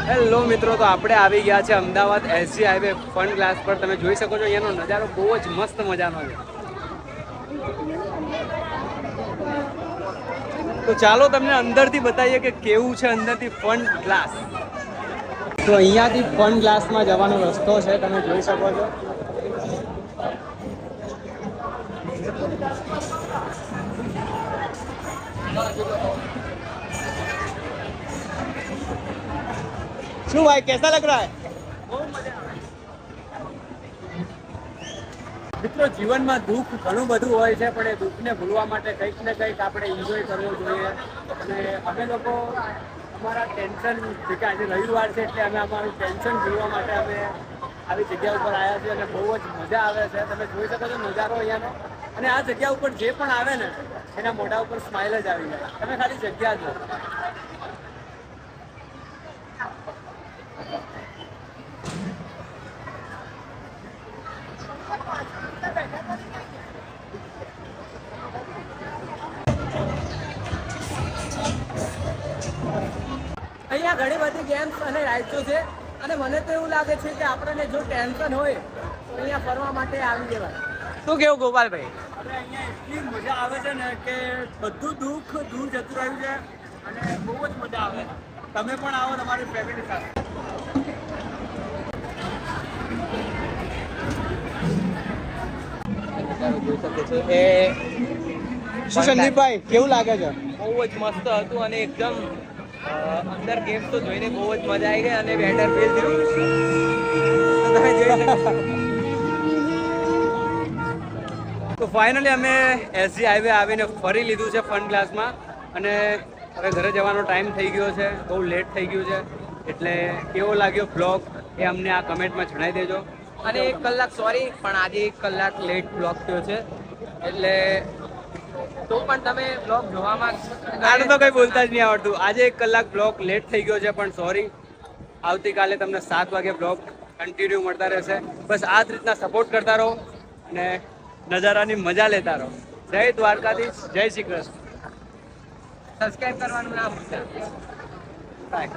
Hello મિત્રો, તો આપણે આવી ગયા છે Ahmedabad SG highway fun glass પર. તમે જોઈ શકો છો અહીંયાનો નજારો બહુ જ મસ્ત મજાનો છે. તો ચાલો તમને અંદરથી બતાવીએ કે કેવું છે અંદરથી ફન ગ્લાસ. તો અહીંયાથી ફન ગ્લાસમાં જવાનો રસ્તો છે, તમે જોઈ શકો છો. શું ભાઈ, કેસા લગ રહા હૈ? મિત્રો, જીવનમાં દુઃખ ઘણું બધું હોય છે, પણ એ દુઃખને ભૂલવા માટે કંઈક ને કંઈક આપણે એન્જોય કરવો જોઈએ. અને અમે લોકો અમારા ટેન્શન, જે કે આજે રવિવાર છે એટલે અમે અમારું ટેન્શન ભૂલવા માટે અમે આવી જગ્યા ઉપર આવ્યા છીએ અને બહુ જ મજા આવે છે. તમે જોઈ શકો છો નજારો અહીંયાનો. અને આ જગ્યા ઉપર જે પણ આવે ને એના મોઢા ઉપર સ્માઇલ જ આવી જાય. તમે ખાલી જગ્યા જો. અહીંયા ઘણી બધી ગેમ્સ અને રાઇડ્સો છે અને મને તો એવું લાગે છે કે આપણને જો ટેન્શન હોય તો અહીંયા ફરવા માટે આવી જવાય. શું કેવું ગોપાલભાઈ? અરે અહીંયા એટલી મજા આવે છે ને કે બધું દુઃખ દૂર જતું રહ્યું છે અને બહુ જ મજા આવે. તમે પણ આવો તમારી ફેમિલી સાથે. શું સંદીપભાઈ, કેવું લાગે છે? બહુ જ મસ્ત હતું અને એકદમ અંદર ગેમ તો જોઈને બહુ જ મજા આવી ગઈ અને બેટર ફીલ થયું. તમે જોઈ શકો. તો ફાઇનલી અમે એસજી હાઈવે આવીને ફરી લીધું છે ફન ગ્લાસમાં અને હવે ઘરે જવાનો ટાઈમ થઈ ગયો છે. બહુ લેટ થઈ ગયું છે, એટલે કેવો લાગ્યો બ્લોગ એ અમને આ કમેન્ટમાં જણાવી દેજો. અને 1 કલાક સોરી, પણ આજે 1 કલાક લેટ બ્લોગ થયો છે, એટલે તો પણ તમે બ્લોગ જોવામાં આનું તો કંઈ બોલતા જ નહીં આવડતું. આજે 1 કલાક બ્લોગ લેટ થઈ ગયો છે, પણ સોરી. આવતીકાલે તમને 7 વાગે બ્લોગ કન્ટિન્યુ મળતા રહેશે. બસ આ જ રીતના સપોર્ટ કરતા રહો અને નજારાની મજા લેતા રહો. જય દ્વારકાધીશ, જય શ્રી કૃષ્ણ. સબસ્ક્રાઇબ કરવાનું ના ભૂલતા. બાય.